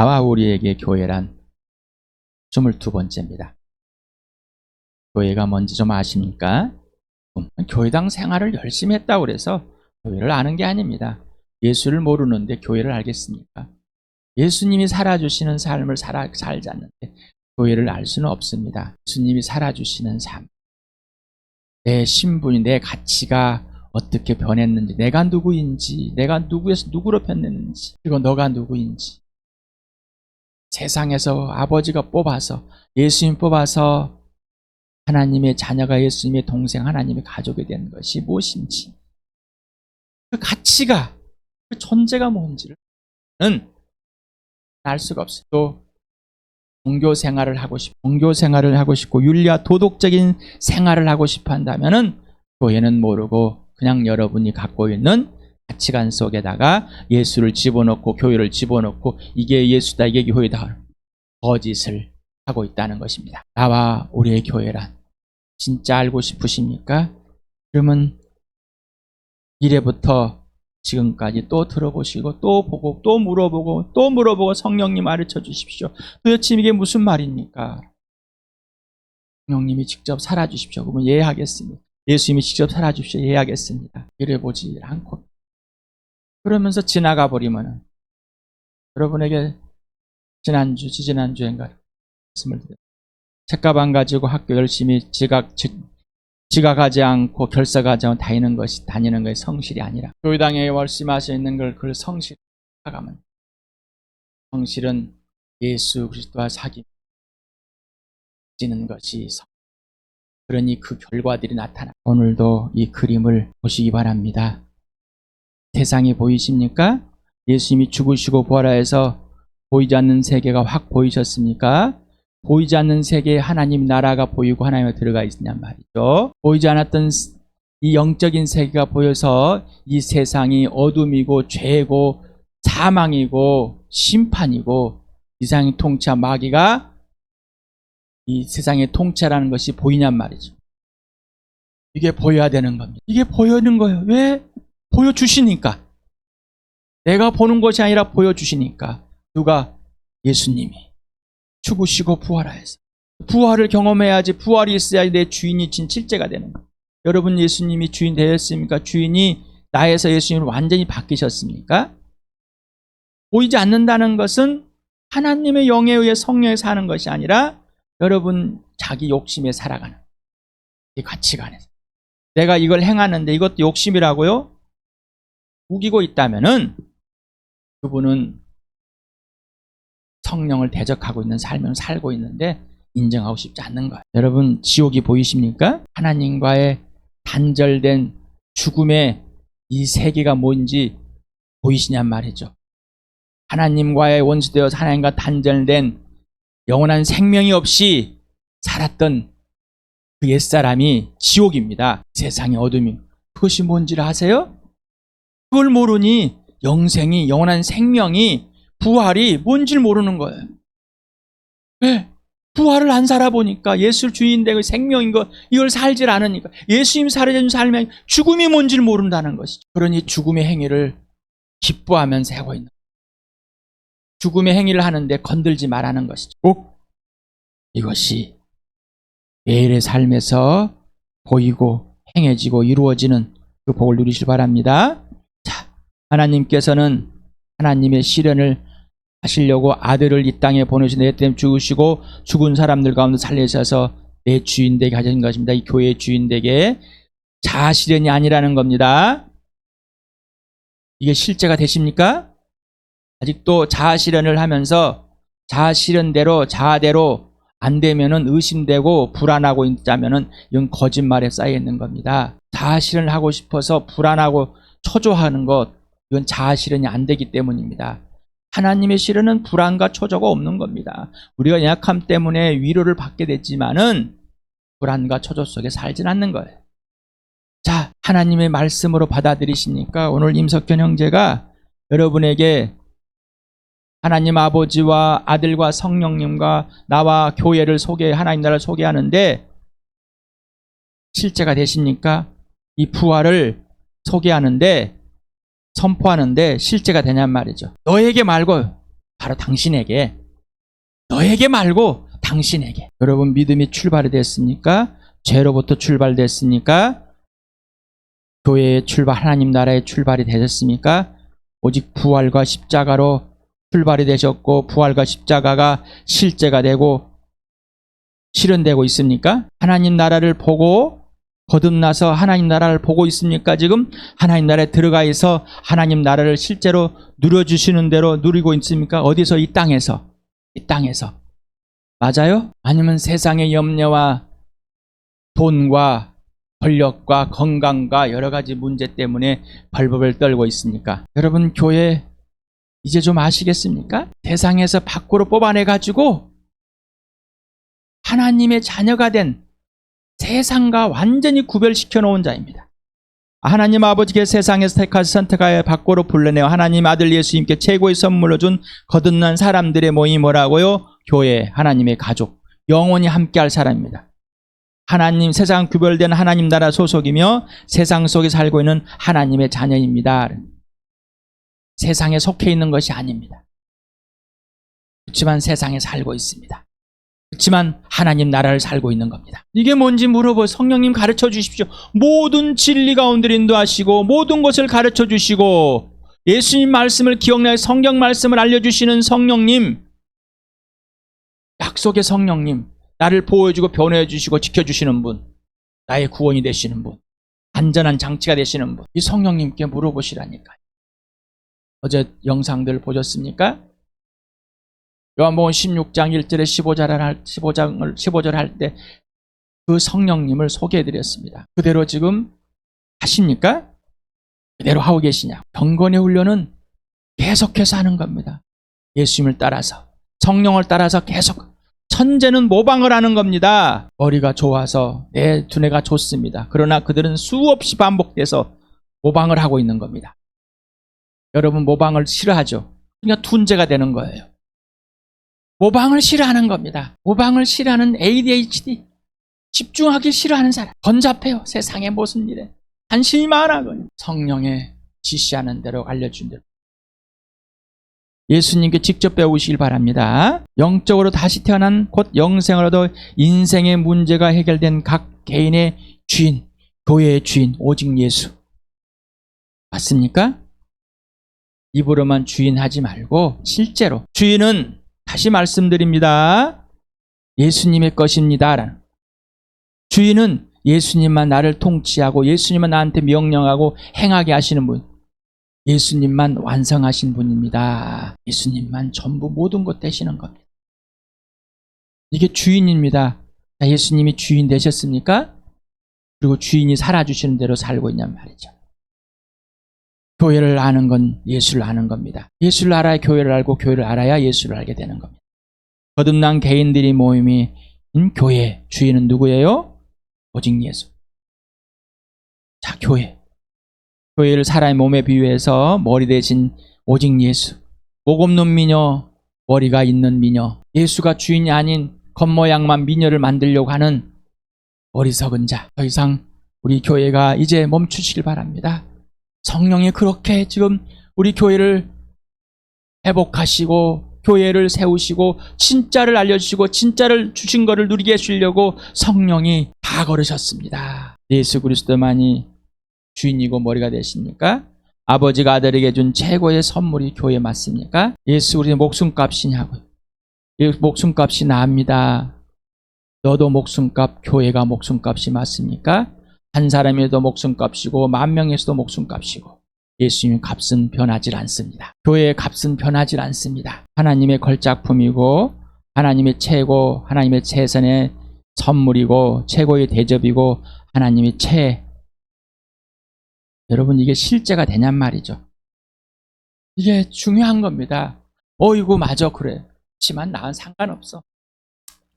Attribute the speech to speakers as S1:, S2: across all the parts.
S1: 나와 우리에게 교회란 22번째입니다. 교회가 뭔지 좀 아십니까? 교회당 생활을 열심히 했다고 해서 교회를 아는 게 아닙니다. 예수를 모르는데 교회를 알겠습니까? 예수님이 살아주시는 삶을 살지 않는데 교회를 알 수는 없습니다. 예수님이 살아주시는 삶, 내 신분이, 내 가치가 어떻게 변했는지, 내가 누구인지, 내가 누구에서 누구로 변했는지, 그리고 너가 누구인지, 세상에서 아버지가 뽑아서, 예수님 뽑아서 하나님의 자녀가, 예수님의 동생, 하나님의 가족이 된 것이 무엇인지, 그 가치가, 그 존재가 뭔지를 알 수가 없어요. 또 종교 생활을 하고 싶고 윤리와 도덕적인 생활을 하고 싶어 한다면은 교회는 모르고 그냥 여러분이 갖고 있는 가치관 속에다가 예수를 집어넣고 교회를 집어넣고 이게 예수다, 이게 교회다, 거짓을 하고 있다는 것입니다. 나와 우리의 교회란 진짜 알고 싶으십니까? 그러면 이래부터 지금까지 또 들어보시고 또 보고 또 물어보고 성령님 가르쳐 주십시오. 도대체 이게 무슨 말입니까? 성령님이 직접 살아주십시오. 그러면 이해하겠습니다. 예수님이 직접 살아주십시오. 이해하겠습니다. 이래보지 않고 그러면서 지나가 버리면 여러분에게 지지난주인가 말씀을 드려요. 책가방 가지고 학교 열심히 지각하지 않고 결석하지 않고 다니는 것이 성실이 아니라 교회당에 월심하셔 있는 걸 그걸 성실히 가면 성실은 예수 그리스도와 사귐 지는 것이 그러니 그 결과들이 나타나. 오늘도 이 그림을 보시기 바랍니다. 세상이 보이십니까? 예수님이 죽으시고 부활하여서 보이지 않는 세계가 확 보이셨습니까? 보이지 않는 세계에 하나님 나라가 보이고 하나님이 들어가 있느냐 말이죠. 보이지 않았던 이 영적인 세계가 보여서 이 세상이 어둠이고 죄고 사망이고 심판이고 이상이 통치한 마귀가 이 세상의 통치라는 것이 보이냔 말이죠. 이게 보여야 되는 겁니다. 이게 보이는 거예요. 왜? 보여주시니까. 내가 보는 것이 아니라 보여주시니까. 누가? 예수님이 죽으시고 부활하여서. 부활을 경험해야지, 부활이 있어야지 내 주인이 진실제가 되는 거예요. 여러분 예수님이 주인 되었습니까? 주인이 나에서 예수님을 완전히 바뀌셨습니까? 보이지 않는다는 것은 하나님의 영에 의해 성령에 사는 것이 아니라 여러분 자기 욕심에 살아가는 이 가치관에서 내가 이걸 행하는데 이것도 욕심이라고요? 우기고 있다면은 그분은 성령을 대적하고 있는 삶을 살고 있는데 인정하고 싶지 않는 거예요. 여러분 지옥이 보이십니까? 하나님과의 단절된 죽음의 이 세계가 뭔지 보이시냔 말이죠. 하나님과의 원수되어서 하나님과 단절된 영원한 생명이 없이 살았던 그 옛사람이 지옥입니다. 세상의 어둠이. 그것이 뭔지를 아세요? 그걸 모르니 영생이, 영원한 생명이, 부활이 뭔지를 모르는 거예요. 왜? 부활을 안 살아보니까, 예수 주인 되고 생명인 것, 이걸 살질 않으니까, 예수님 살아준 삶이 죽음이 뭔지를 모른다는 것이죠. 그러니 죽음의 행위를 기뻐하면서 하고 있는 거예요. 죽음의 행위를 하는데 건들지 말라는 것이죠. 꼭 이것이 매일의 삶에서 보이고 행해지고 이루어지는 그 복을 누리시길 바랍니다. 자, 하나님께서는 하나님의 시련을 하시려고 아들을 이 땅에 보내시고 내 때문에 죽으시고 죽은 사람들 가운데 살리셔서 내 주인 되게 하신 것입니다. 이 교회의 주인 되게 자아실현이 아니라는 겁니다. 이게 실제가 되십니까? 아직도 자아실현을 하면서 자아실현대로 자아대로 안 되면은 의심되고 불안하고 있다면은 이건 거짓말에 쌓여 있는 겁니다. 자아실현을 하고 싶어서 불안하고 초조하는 것, 이건 자아실현이 안 되기 때문입니다. 하나님의 실현은 불안과 초조가 없는 겁니다. 우리가 약함 때문에 위로를 받게 됐지만은 불안과 초조 속에 살진 않는 거예요. 자, 하나님의 말씀으로 받아들이시니까 오늘 임석현 형제가 여러분에게 하나님 아버지와 아들과 성령님과 나와 교회를 하나님 나라를 소개하는데 실제가 되십니까? 이 부활을 소개하는데 선포하는데 실제가 되냔 말이죠. 너에게 말고 바로 당신에게, 너에게 말고 당신에게. 여러분 믿음이 출발이 됐습니까? 죄로부터 출발됐습니까? 교회의 출발, 하나님 나라의 출발이 되셨습니까? 오직 부활과 십자가로 출발이 되셨고 부활과 십자가가 실제가 되고 실현되고 있습니까? 하나님 나라를 보고 거듭나서 하나님 나라를 보고 있습니까? 지금 하나님 나라에 들어가 있어 하나님 나라를 실제로 누려주시는 대로 누리고 있습니까? 어디서? 이 땅에서. 이 땅에서. 맞아요? 아니면 세상의 염려와 돈과 권력과 건강과 여러 가지 문제 때문에 벌벌 떨고 있습니까? 여러분 교회 이제 좀 아시겠습니까? 세상에서 밖으로 뽑아내가지고 하나님의 자녀가 된 세상과 완전히 구별시켜 놓은 자입니다. 하나님 아버지께 세상에서 택하시 선택하여 밖으로 불러내어 하나님 아들 예수님께 최고의 선물로 준 거듭난 사람들의 모임이 뭐라고요? 교회, 하나님의 가족, 영원히 함께할 사람입니다. 하나님, 세상 구별된 하나님 나라 소속이며 세상 속에 살고 있는 하나님의 자녀입니다. 세상에 속해 있는 것이 아닙니다. 그렇지만 세상에 살고 있습니다. 그렇지만 하나님 나라를 살고 있는 겁니다. 이게 뭔지 물어보 성령님 가르쳐 주십시오. 모든 진리 가운데 인도하시고 모든 것을 가르쳐 주시고 예수님 말씀을 기억나게 성경 말씀을 알려주시는 성령님, 약속의 성령님, 나를 보호해주고 변호해 주시고 지켜주시는 분, 나의 구원이 되시는 분, 안전한 장치가 되시는 분, 이 성령님께 물어보시라니까요. 어제 영상들 보셨습니까? 요한복음 16장 1절에 15절 할 때 그 성령님을 소개해드렸습니다. 그대로 지금 하십니까? 그대로 하고 계시냐? 경건의 훈련은 계속해서 하는 겁니다. 예수님을 따라서, 성령을 따라서 계속. 천재는 모방을 하는 겁니다. 머리가 좋아서 내 두뇌가 좋습니다. 그러나 그들은 수없이 반복돼서 모방을 하고 있는 겁니다. 여러분 모방을 싫어하죠? 그러니까 둔재가 되는 거예요. 모방을 싫어하는 겁니다. 모방을 싫어하는 ADHD, 집중하기 싫어하는 사람, 번잡해요. 세상의 무슨 일에 관심이 많아요. 성령의 지시하는 대로 알려준 대로 예수님께 직접 배우시길 바랍니다. 영적으로 다시 태어난 곧 영생을 얻어 인생의 문제가 해결된 각 개인의 주인, 교회의 주인, 오직 예수. 맞습니까? 입으로만 주인 하지 말고 실제로 주인은, 다시 말씀드립니다, 예수님의 것입니다. 주인은 예수님만 나를 통치하고 예수님만 나한테 명령하고 행하게 하시는 분, 예수님만 완성하신 분입니다. 예수님만 전부 모든 것 되시는 겁니다. 이게 주인입니다. 예수님이 주인 되셨습니까? 그리고 주인이 살아주시는 대로 살고 있냔 말이죠. 교회를 아는 건 예수를 아는 겁니다. 예수를 알아야 교회를 알고 교회를 알아야 예수를 알게 되는 겁니다. 거듭난 개인들이 모임인 교회, 주인은 누구예요? 오직 예수. 자, 교회. 교회를 사람의 몸에 비유해서 머리 대신 오직 예수. 목 없는 미녀, 머리가 있는 미녀. 예수가 주인이 아닌 겉모양만 미녀를 만들려고 하는 어리석은 자. 더 이상 우리 교회가 이제 멈추시길 바랍니다. 성령이 그렇게 지금 우리 교회를 회복하시고 교회를 세우시고 진짜를 알려주시고 진짜를 주신 것을 누리게 해주려고 성령이 다 걸으셨습니다. 예수 그리스도만이 주인이고 머리가 되십니까? 아버지가 아들에게 준 최고의 선물이 교회 맞습니까? 예수 우리의 목숨값이냐고요. 목숨값이 나옵니다. 너도 목숨값, 교회가 목숨값이 맞습니까? 한 사람에도 목숨값이고 만 명에서도 목숨값이고 예수님의 값은 변하지 않습니다. 교회의 값은 변하지 않습니다. 하나님의 걸작품이고 하나님의 최고, 하나님의 최선의 선물이고 최고의 대접이고 하나님의 여러분 이게 실제가 되냔 말이죠. 이게 중요한 겁니다. 어이구 맞아 그래. 그렇지만 나는 상관없어.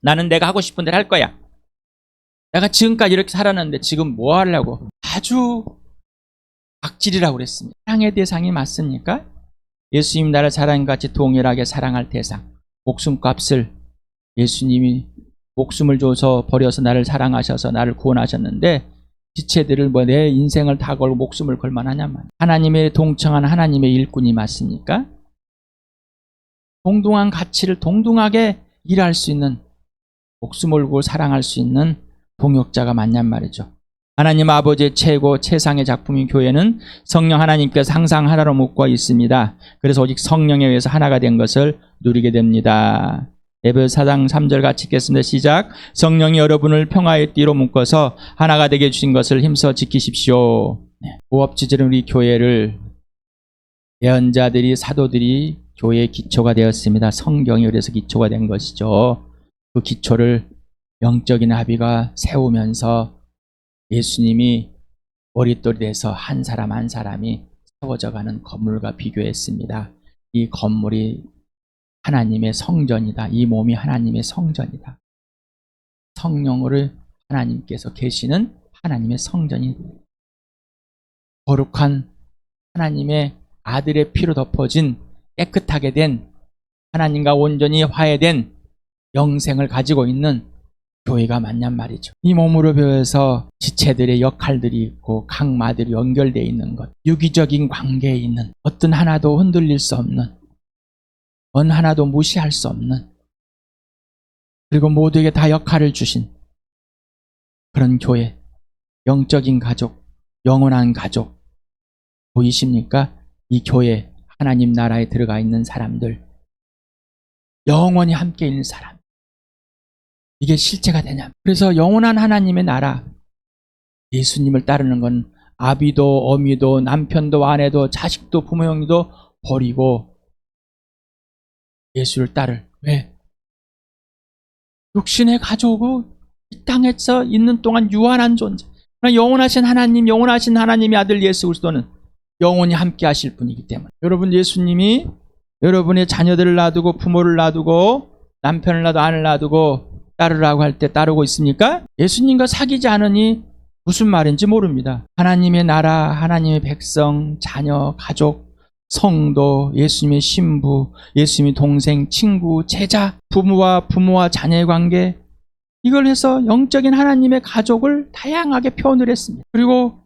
S1: 나는 내가 하고 싶은 대로 할 거야. 내가 지금까지 이렇게 살았는데 지금 뭐 하려고. 아주 악질이라고 그랬습니다. 사랑의 대상이 맞습니까? 예수님 나를 사랑같이 동일하게 사랑할 대상. 목숨값을 예수님이 목숨을 줘서 버려서 나를 사랑하셔서 나를 구원하셨는데 지체들을 내 인생을 다 걸고 목숨을 걸만하냐만. 하나님의 동청한 하나님의 일꾼이 맞습니까? 동등한 가치를 동등하게 일할 수 있는, 목숨을 걸고 사랑할 수 있는 동역자가 맞냔 말이죠. 하나님 아버지의 최고 최상의 작품인 교회는 성령 하나님께서 항상 하나로 묶어 있습니다. 그래서 오직 성령에 의해서 하나가 된 것을 누리게 됩니다. 에베소 4장 3절 같이 읽겠습니다. 시작. 성령이 여러분을 평화의 띠로 묶어서 하나가 되게 해주신 것을 힘써 지키십시오. 무법지절은 우리 교회를 예언자들이, 사도들이 교회의 기초가 되었습니다. 성경이 그래서 기초가 된 것이죠. 그 기초를 영적인 합의가 세우면서 예수님이 머릿돌이 돼서 한 사람 한 사람이 세워져가는 건물과 비교했습니다. 이 건물이 하나님의 성전이다. 이 몸이 하나님의 성전이다. 성령으로 하나님께서 계시는 하나님의 성전이 거룩한 하나님의 아들의 피로 덮어진 깨끗하게 된 하나님과 온전히 화해된 영생을 가지고 있는 교회가 맞냔 말이죠. 이 몸으로 배워서 지체들의 역할들이 있고 각마들이 연결되어 있는 것, 유기적인 관계에 있는, 어떤 하나도 흔들릴 수 없는, 어느 하나도 무시할 수 없는, 그리고 모두에게 다 역할을 주신 그런 교회, 영적인 가족, 영원한 가족 보이십니까? 이 교회, 하나님 나라에 들어가 있는 사람들, 영원히 함께 있는 사람, 이게 실체가 되냐. 그래서 영원한 하나님의 나라, 예수님을 따르는 건 아비도 어미도 남편도 아내도 자식도 부모 형도 버리고 예수를 따를. 왜? 육신의 가족은 이 땅에서 있는 동안 유한한 존재. 그러나 영원하신 하나님, 영원하신 하나님의 아들 예수 그리스도는 영원히 함께 하실 분이기 때문에 여러분, 예수님이 여러분의 자녀들을 놔두고 부모를 놔두고 남편을 놔두고 아내를 놔두고 따르라고 할 때 따르고 있습니까? 예수님과 사귀지 않으니 무슨 말인지 모릅니다. 하나님의 나라, 하나님의 백성, 자녀, 가족, 성도, 예수님의 신부, 예수님의 동생, 친구, 제자, 부모와 자녀의 관계, 이걸 해서 영적인 하나님의 가족을 다양하게 표현을 했습니다. 그리고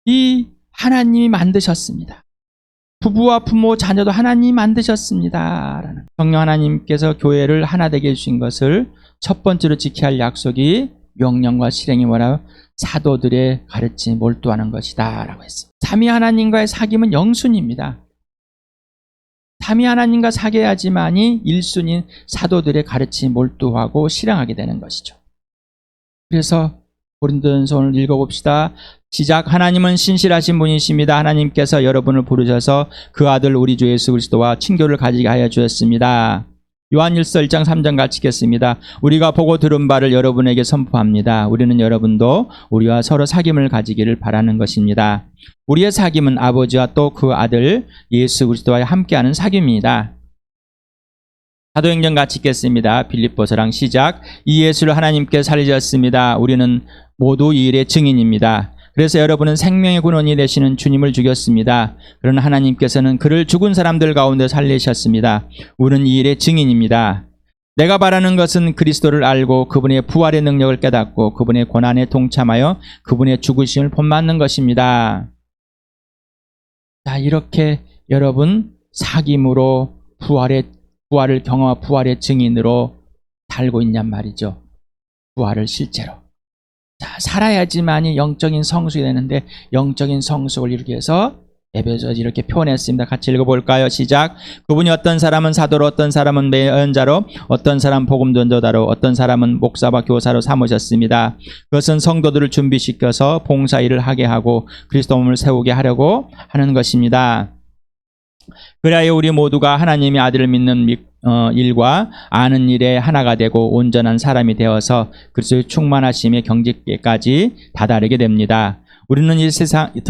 S1: 이 하나님이 만드셨습니다. 부부와 부모, 자녀도 하나님이 만드셨습니다. 라는 성령 하나님께서 교회를 하나 되게 해주신 것을 첫 번째로 지켜야 할 약속이 명령과 실행이 뭐라? 사도들의 가르침에 몰두하는 것이다 라고 했습니다. 삼위 하나님과의 사귐은 영순입니다. 삼위 하나님과 사귀어야지만이 1순인 사도들의 가르침에 몰두하고 실행하게 되는 것이죠. 그래서 고린도전서 오늘 읽어봅시다. 시작. 하나님은 신실하신 분이십니다. 하나님께서 여러분을 부르셔서 그 아들 우리 주 예수 그리스도와 친교를 가지게 하여 주셨습니다. 요한일서 1장 3절 같이 읽겠습니다. 우리가 보고 들은 바를 여러분에게 선포합니다. 우리는 여러분도 우리와 서로 사귐을 가지기를 바라는 것입니다. 우리의 사귐은 아버지와 또 그 아들 예수 그리스도와 함께하는 사귐입니다. 사도행전 같이 읽겠습니다. 빌립보서랑 시작. 이 예수를 하나님께 살리셨습니다. 우리는 모두 이 일의 증인입니다. 그래서 여러분은 생명의 근원이 되시는 주님을 죽였습니다. 그러나 하나님께서는 그를 죽은 사람들 가운데 살리셨습니다. 우리는 이 일의 증인입니다. 내가 바라는 것은 그리스도를 알고 그분의 부활의 능력을 깨닫고 그분의 고난에 동참하여 그분의 죽으심을 본받는 것입니다. 자, 이렇게 여러분 사귐으로 부활을 경험하고 부활의 증인으로 살고 있냔 말이죠. 부활을 실제로. 자, 살아야지만이 영적인 성숙이 되는데 영적인 성숙을 이루기 위해서 에베소서 이렇게 표현했습니다. 같이 읽어볼까요? 시작. 그분이 어떤 사람은 사도로, 어떤 사람은 예언자로, 어떤 사람은 복음 전도자로, 어떤 사람은 목사와 교사로 삼으셨습니다. 그것은 성도들을 준비시켜서 봉사일을 하게 하고 그리스도 몸을 세우게 하려고 하는 것입니다. 그리하여 우리 모두가 하나님의 아들을 믿는 일과 아는 일에 하나가 되고 온전한 사람이 되어서 그리스도의 충만하심의 경지까지 다다르게 됩니다. 우리는 이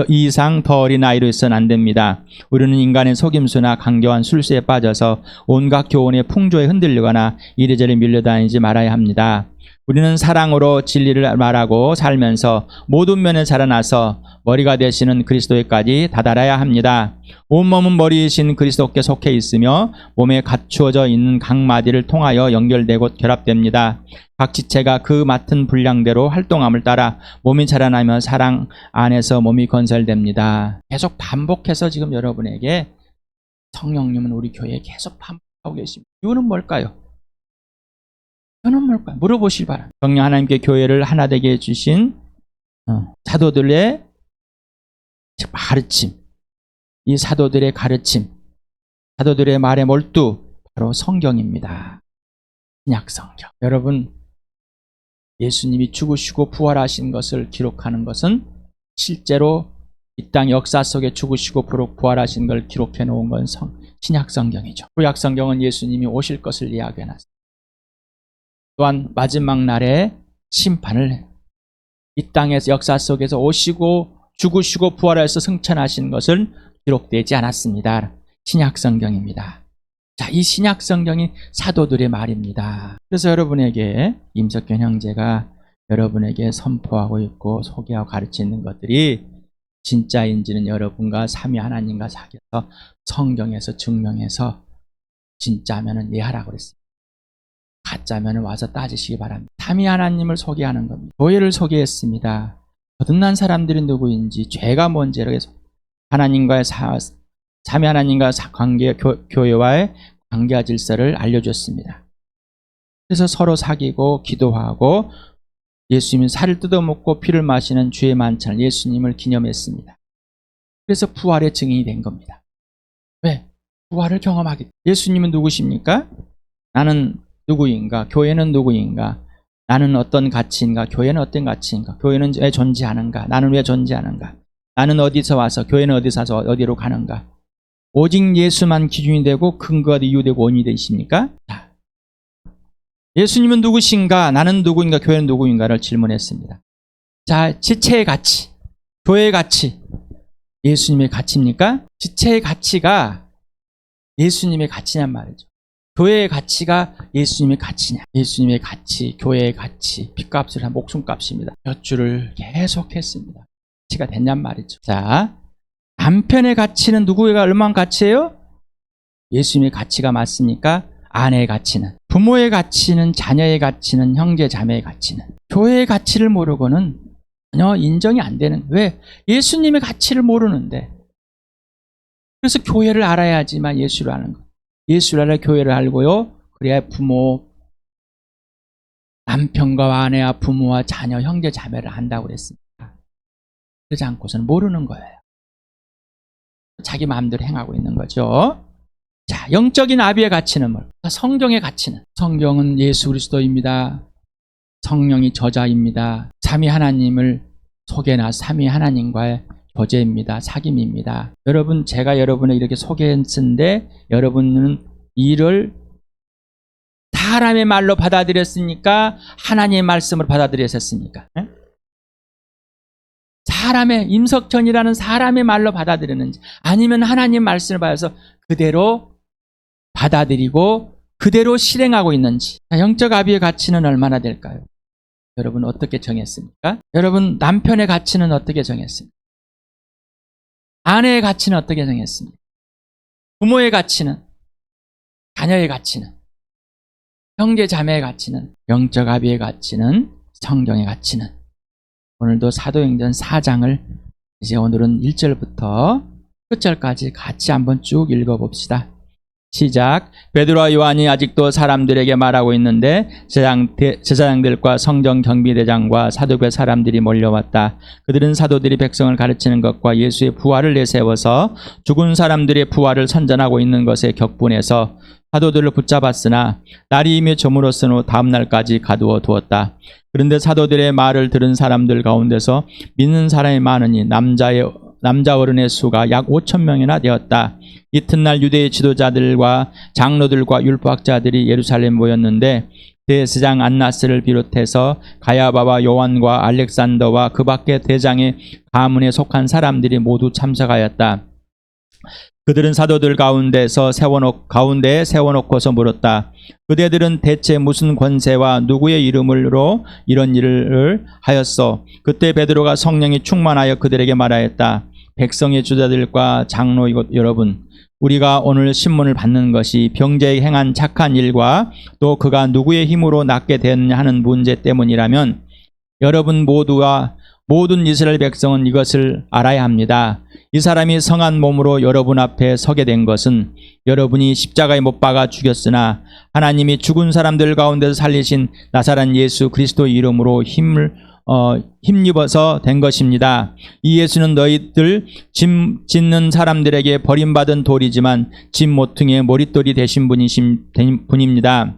S1: 이상 더 어린 아이로 있어는 안 됩니다. 우리는 인간의 속임수나 강교한 술수에 빠져서 온갖 교훈의 풍조에 흔들리거나 이리저리 밀려다니지 말아야 합니다. 우리는 사랑으로 진리를 말하고 살면서 모든 면에 자라나서 머리가 되시는 그리스도에까지 다다라야 합니다. 온몸은 머리이신 그리스도께 속해 있으며 몸에 갖추어져 있는 각 마디를 통하여 연결되고 결합됩니다. 각 지체가 그 맡은 분량대로 활동함을 따라 몸이 자라나며 사랑 안에서 몸이 건설됩니다. 계속 반복해서 지금 여러분에게 성령님은 우리 교회에 계속 하고 계십니다. 이유는 뭘까요? 이유는 뭘까요? 물어보시기 바랍니다. 성령 하나님께 교회를 하나 되게 해주신 사도들의 가르침, 이 사도들의 가르침, 사도들의 말의 몰두, 바로 성경입니다. 신약 성경. 여러분, 예수님이 죽으시고 부활하신 것을 기록하는 것은 실제로 이 땅 역사 속에 죽으시고 부활하신 걸 기록해 놓은 건 신약 성경이죠. 구약 성경은 예수님이 오실 것을 이야기해 놨습니다. 또한 마지막 날에 심판을 이 땅에서 역사 속에서 오시고 죽으시고 부활해서 승천하신 것을 기록되지 않았습니다. 신약 성경입니다. 자, 이 신약 성경이 사도들의 말입니다. 그래서 여러분에게 임석현 형제가 여러분에게 선포하고 있고 소개하고 가르치는 것들이 진짜인지는 여러분과 삼위 하나님과 사귀어서 성경에서 증명해서 진짜면은 예하라고 그랬습니다. 가짜면은 와서 따지시기 바랍니다. 삼위 하나님을 소개하는 겁니다. 교회를 소개했습니다. 거듭난 사람들이 누구인지, 죄가 뭔지를 하나님과의 삼위 하나님과 관계, 교회와의 관계와 질서를 알려줬습니다. 그래서 서로 사귀고 기도하고 예수님은 살을 뜯어먹고 피를 마시는 주의 만찬을 예수님을 기념했습니다. 그래서 부활의 증인이 된 겁니다. 왜? 부활을 경험하기. 예수님은 누구십니까? 나는 누구인가? 교회는 누구인가? 나는 어떤 가치인가? 교회는 어떤 가치인가? 교회는 왜 존재하는가? 나는 왜 존재하는가? 나는 어디서 와서, 교회는 어디서 와서 어디로 가는가? 오직 예수만 기준이 되고 근거가 이유되고 원인이 되십니까? 예수님은 누구신가? 나는 누구인가? 교회는 누구인가를 질문했습니다. 자, 지체의 가치, 교회의 가치, 예수님의 가치입니까? 지체의 가치가 예수님의 가치냔 말이죠. 교회의 가치가 예수님의 가치냐? 예수님의 가치, 교회의 가치, 핏값을 한 목숨값입니다. 몇 줄을 계속했습니다. 가치가 됐냔 말이죠. 자, 남편의 가치는 누구가 얼마나 가치예요? 예수님의 가치가 맞습니까? 아내의 가치는, 부모의 가치는, 자녀의 가치는, 형제 자매의 가치는, 교회의 가치를 모르고는 전혀 인정이 안 되는. 왜? 예수님의 가치를 모르는데. 그래서 교회를 알아야지만 예수를 아는 거예요. 예수를 알아 교회를 알고요. 그래야 부모, 남편과 아내와 부모와 자녀, 형제 자매를 안다고 그랬습니다. 그러지 않고서는 모르는 거예요. 자기 마음대로 행하고 있는 거죠. 자, 영적인 아비의 가치는 뭘? 성경의 가치는, 성경은 예수 그리스도입니다. 성령이 저자입니다. 삼위 하나님을 소개나 삼위 하나님과의 교제입니다. 사귐입니다. 여러분, 제가 여러분을 이렇게 소개했는데 여러분은 이를 사람의 말로 받아들였습니까? 하나님의 말씀을 받아들였습니까? 사람의, 임석현이라는 사람의 말로 받아들였는지, 아니면 하나님 말씀을 받아서 그대로 받아들이고 그대로 실행하고 있는지. 영적 아비의 가치는 얼마나 될까요? 여러분 어떻게 정했습니까? 여러분 남편의 가치는 어떻게 정했습니까? 아내의 가치는 어떻게 정했습니까? 부모의 가치는, 자녀의 가치는, 형제 자매의 가치는, 영적 아비의 가치는, 성경의 가치는. 오늘도 사도행전 4장을 이제 오늘은 1절부터 끝절까지 같이 한번 쭉 읽어봅시다. 시작. 베드로와 요한이 아직도 사람들에게 말하고 있는데 제사장들과 성정 경비대장과 사두개 사람들이 몰려왔다. 그들은 사도들이 백성을 가르치는 것과 예수의 부활을 내세워서 죽은 사람들의 부활을 선전하고 있는 것에 격분해서 사도들을 붙잡았으나 날이 이미 저물었으므로 다음 날까지 가두어 두었다. 그런데 사도들의 말을 들은 사람들 가운데서 믿는 사람이 많으니 남자 어른의 수가 약 5,000명이나 되었다. 이튿날 유대의 지도자들과 장로들과 율법학자들이 예루살렘 모였는데 대제사장 안나스를 비롯해서 가야바와 요한과 알렉산더와 그 밖에 대장의 가문에 속한 사람들이 모두 참석하였다. 그들은 사도들 가운데에 세워놓고서 물었다. 그대들은 대체 무슨 권세와 누구의 이름으로 이런 일을 하였소? 그때 베드로가 성령이 충만하여 그들에게 말하였다. 백성의 주자들과 장로 여러분, 우리가 오늘 신문을 받는 것이 병자에 행한 착한 일과 또 그가 누구의 힘으로 낫게 되었느냐 하는 문제 때문이라면 여러분 모두와 모든 이스라엘 백성은 이것을 알아야 합니다. 이 사람이 성한 몸으로 여러분 앞에 서게 된 것은 여러분이 십자가에 못 박아 죽였으나 하나님이 죽은 사람들 가운데서 살리신 나사렛 예수 그리스도 이름으로 힘입어서 된 것입니다. 이 예수는 너희들 짐 짓는 사람들에게 버림받은 돌이지만 짐 모퉁이의 머릿돌이 되신 분입니다.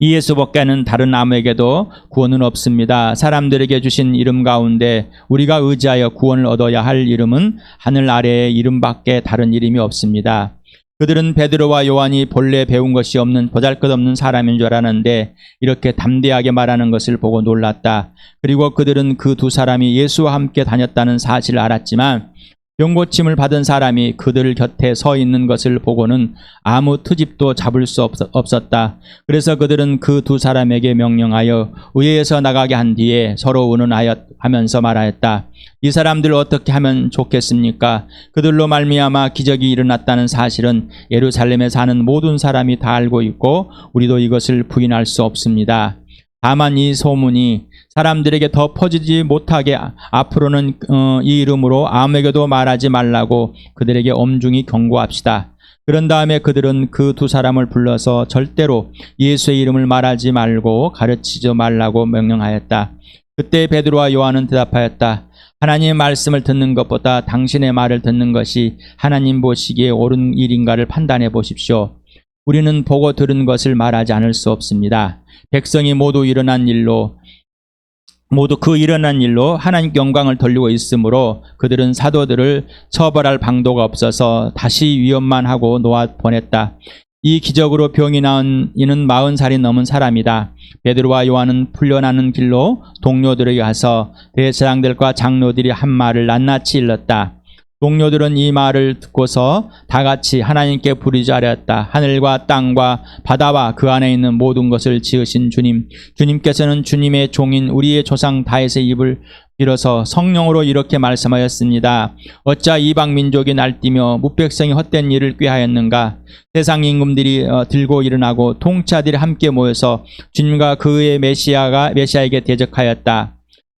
S1: 이 예수밖에는 다른 아무에게도 구원은 없습니다. 사람들에게 주신 이름 가운데 우리가 의지하여 구원을 얻어야 할 이름은 하늘 아래의 이름밖에 다른 이름이 없습니다. 그들은 베드로와 요한이 본래 배운 것이 없는 보잘것없는 사람인 줄 알았는데 이렇게 담대하게 말하는 것을 보고 놀랐다. 그리고 그들은 그 두 사람이 예수와 함께 다녔다는 사실을 알았지만 병고침을 받은 사람이 그들 곁에 서 있는 것을 보고는 아무 트집도 잡을 수 없었다. 그래서 그들은 그 두 사람에게 명령하여 의회에서 나가게 한 뒤에 서로 의논하면서 말하였다. 이 사람들 어떻게 하면 좋겠습니까? 그들로 말미암아 기적이 일어났다는 사실은 예루살렘에 사는 모든 사람이 다 알고 있고 우리도 이것을 부인할 수 없습니다. 다만 이 소문이 사람들에게 더 퍼지지 못하게 앞으로는 이 이름으로 아무에게도 말하지 말라고 그들에게 엄중히 경고합시다. 그런 다음에 그들은 그 두 사람을 불러서 절대로 예수의 이름을 말하지 말고 가르치지 말라고 명령하였다. 그때 베드로와 요한은 대답하였다. 하나님의 말씀을 듣는 것보다 당신의 말을 듣는 것이 하나님 보시기에 옳은 일인가를 판단해 보십시오. 우리는 보고 들은 것을 말하지 않을 수 없습니다. 백성이 모두 그 일어난 일로 하나님 영광을 돌리고 있으므로 그들은 사도들을 처벌할 방도가 없어서 다시 위협만 하고 놓아 보냈다. 이 기적으로 병이 나은 이는 40살이 넘은 사람이다. 베드로와 요한은 풀려나는 길로 동료들에게 가서 대제사장들과 장로들이 한 말을 낱낱이 일렀다. 동료들은 이 말을 듣고서 다 같이 하나님께 부르짖으렸다. 하늘과 땅과 바다와 그 안에 있는 모든 것을 지으신 주님, 주님께서는 주님의 종인 우리의 조상 다윗의 입을 빌어서 성령으로 이렇게 말씀하였습니다. 어찌 이방 민족이 날뛰며 무백성이 헛된 일을 꾀하였는가? 세상 임금들이 들고 일어나고 통치자들이 함께 모여서 주님과 그의 메시아에게 대적하였다.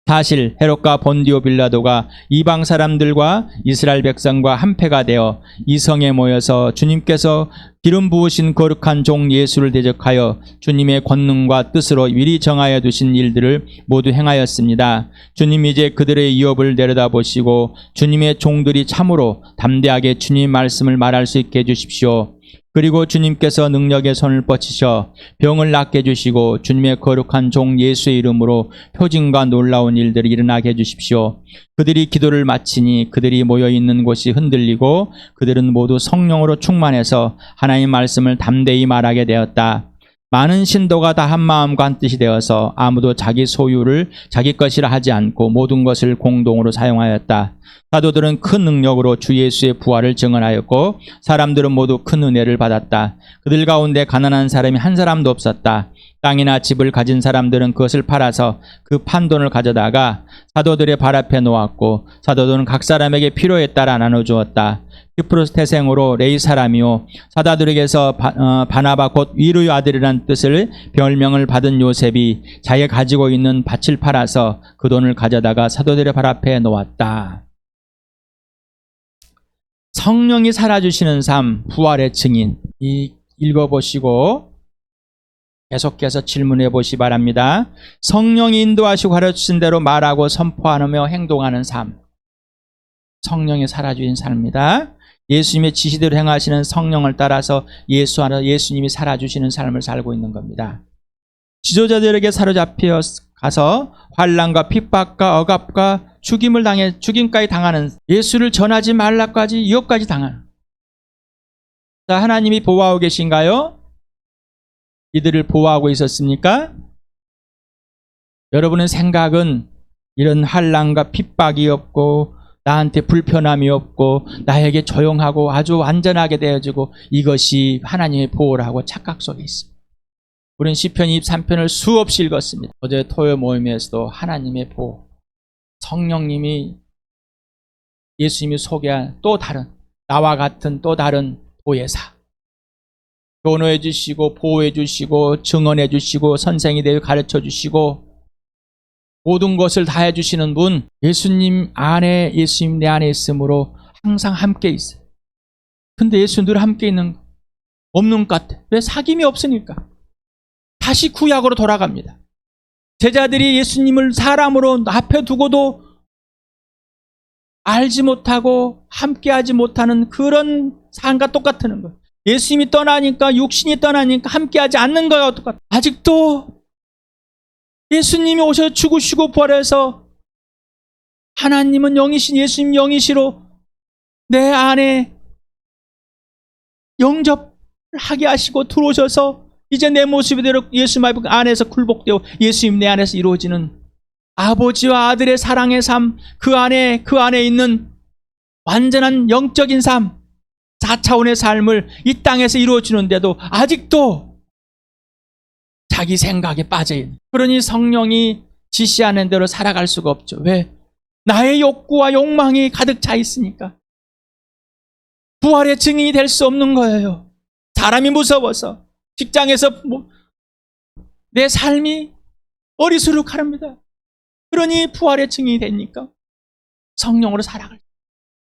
S1: 사실 헤롯과 본디오 빌라도가 이방 사람들과 이스라엘 백성과 한패가 되어 이 성에 모여서 주님께서 기름 부으신 거룩한 종 예수를 대적하여 주님의 권능과 뜻으로 미리 정하여 두신 일들을 모두 행하였습니다. 주님 이제 그들의 위협을 내려다보시고 주님의 종들이 참으로 담대하게 주님 말씀을 말할 수 있게 해주십시오. 그리고 주님께서 능력의 손을 뻗치셔 병을 낫게 해주시고 주님의 거룩한 종 예수의 이름으로 표징과 놀라운 일들이 일어나게 해주십시오. 그들이 기도를 마치니 그들이 모여있는 곳이 흔들리고 그들은 모두 성령으로 충만해서 하나님 말씀을 담대히 말하게 되었다. 많은 신도가 다 한 마음과 한 뜻이 되어서 아무도 자기 소유를 자기 것이라 하지 않고 모든 것을 공동으로 사용하였다. 사도들은 큰 능력으로 주 예수의 부활을 증언하였고 사람들은 모두 큰 은혜를 받았다. 그들 가운데 가난한 사람이 한 사람도 없었다. 땅이나 집을 가진 사람들은 그것을 팔아서 그 판돈을 가져다가 사도들의 발 앞에 놓았고 사도들은 각 사람에게 필요에 따라 나눠주었다. 키프로스 태생으로 레이 사람이요 사도들에게서 바나바 곧 위로의 아들이라는 뜻을 별명을 받은 요셉이 자기가 가지고 있는 밭을 팔아서 그 돈을 가져다가 사도들의 발 앞에 놓았다. 성령이 살아주시는 삶, 부활의 증인. 읽어보시고 계속해서 질문해 보시 바랍니다. 성령이 인도하시고 가르치신 대로 말하고 선포하며 행동하는 삶. 성령이 살아주신 삶입니다. 예수님의 지시대로 행하시는 성령을 따라서 예수 안에서 예수님이 살아주시는 삶을 살고 있는 겁니다. 지도자들에게 사로잡혀 가서 환난과 핍박과 억압과 죽임까지 당하는, 예수를 전하지 말라까지 유혹까지 당하는. 자, 하나님이 보호하고 계신가요? 이들을 보호하고 있었습니까? 여러분의 생각은 이런 환난과 핍박이 없고 나한테 불편함이 없고 나에게 조용하고 아주 안전하게 되어지고 이것이 하나님의 보호라고 착각 속에 있습니다. 우리는 시편 23편을 수없이 읽었습니다. 어제 토요 모임에서도 하나님의 보호, 성령님이 예수님이 소개한 또 다른, 나와 같은 또 다른 보혜사, 변호해 주시고 보호해 주시고 증언해 주시고 선생이 되어 가르쳐 주시고 모든 것을 다 해주시는 분, 예수님 안에, 예수님 내 안에 있으므로 항상 함께 있어요. 근데 예수 늘 함께 있는 거 없는 것 같아. 왜? 사귐이 없으니까. 다시 구약으로 돌아갑니다. 제자들이 예수님을 사람으로 앞에 두고도 알지 못하고 함께하지 못하는 그런 삶과 똑같은 거예요. 예수님이 떠나니까, 육신이 떠나니까 함께하지 않는 거와 똑같아요. 아직도 예수님이 오셔서 죽으시고 부활해서 하나님은 영이신 예수님 영이시로 내 안에 영접하게 하시고 들어오셔서 이제 내 모습이대로 예수 안에서 굴복되어 예수님 내 안에서 이루어지는 아버지와 아들의 사랑의 삶, 그 안에 있는 완전한 영적인 삶, 4차원의 삶을 이 땅에서 이루어지는데도 아직도 자기 생각에 빠져있는, 그러니 성령이 지시하는 대로 살아갈 수가 없죠. 왜? 나의 욕구와 욕망이 가득 차 있으니까. 부활의 증인이 될 수 없는 거예요. 사람이 무서워서, 직장에서 내 삶이 어리스룩합니다. 그러니 부활의 증인이 되니까 성령으로 살아갈,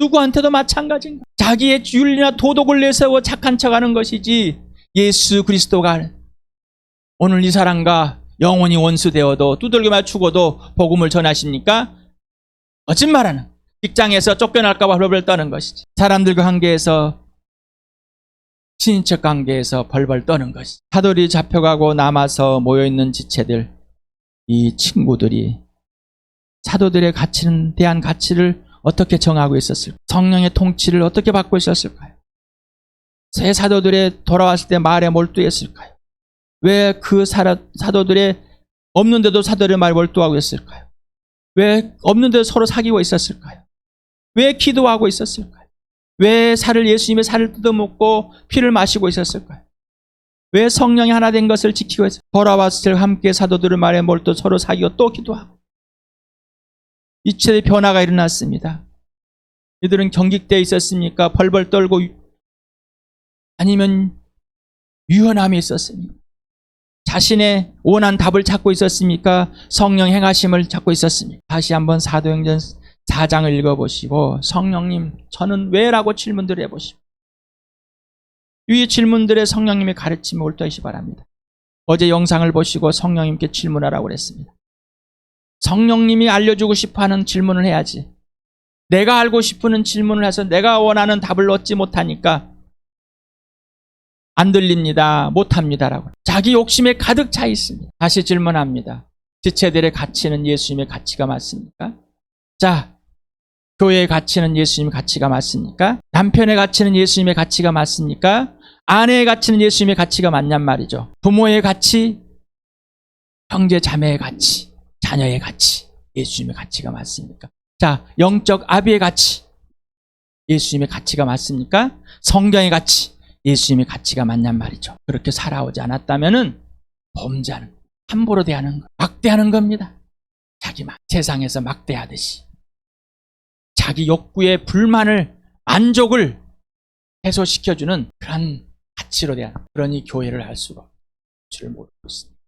S1: 누구한테도 마찬가지인가. 자기의 윤리나 도덕을 내세워 착한 척하는 것이지, 예수 그리스도가 오늘 이 사람과 영원히 원수되어도 두들겨 죽어도 복음을 전하십니까? 거짓말하는, 직장에서 쫓겨날까 봐 벌벌 떠는 것이지, 사람들과 관계에서, 친인척 관계에서 벌벌 떠는 것이지. 사돌이 잡혀가고 남아서 모여있는 지체들, 이 친구들이 사도들의 가치는, 대한 가치를 어떻게 정하고 있었을까? 성령의 통치를 어떻게 받고 있었을까요? 새 사도들의 돌아왔을 때 말에 몰두했을까요? 왜 그 사도들의 없는데도 사도들의 말에 몰두하고 있었을까요? 왜 없는데도 서로 사귀고 있었을까요? 왜 기도하고 있었을까요? 왜 예수님의 살을 뜯어먹고 피를 마시고 있었을까요? 왜 성령이 하나 된 것을 지키고 있었을까요? 돌아왔을 때 함께 사도들의 말에 몰두 서로 사귀고 또 기도하고, 이체의 변화가 일어났습니다. 이들은 경직되어 있었습니까? 벌벌 떨고, 아니면 유연함이 있었습니까? 자신의 원한 답을 찾고 있었습니까? 성령 행하심을 찾고 있었습니까? 다시 한번 사도행전 4장을 읽어보시고, 성령님 저는 왜라고 질문들을 해보시고, 이 질문들의 성령님의 가르침에 올떠이시 바랍니다. 어제 영상을 보시고 성령님께 질문하라고 그랬습니다. 성령님이 알려주고 싶어하는 질문을 해야지, 내가 알고 싶은 질문을 해서 내가 원하는 답을 얻지 못하니까 안 들립니다, 못합니다라고 자기 욕심에 가득 차 있습니다. 다시 질문합니다. 지체들의 가치는 예수님의 가치가 맞습니까? 자, 교회의 가치는 예수님의 가치가 맞습니까? 남편의 가치는 예수님의 가치가 맞습니까? 아내의 가치는 예수님의 가치가 맞냔 말이죠. 부모의 가치, 형제 자매의 가치, 자녀의 가치, 예수님의 가치가 맞습니까? 자, 영적 아비의 가치, 예수님의 가치가 맞습니까? 성경의 가치, 예수님의 가치가 맞냔 말이죠. 그렇게 살아오지 않았다면은 범죄하는, 함부로 대하는 거, 막대하는 겁니다. 세상에서 막대하듯이 자기 욕구의 불만을, 만족을 해소시켜주는 그런 가치로 대한, 그러니 교회를 할 수가 없는 줄을 모르고 있습니다.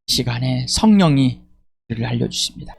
S1: 시간에 성령이 우리를 알려주십니다.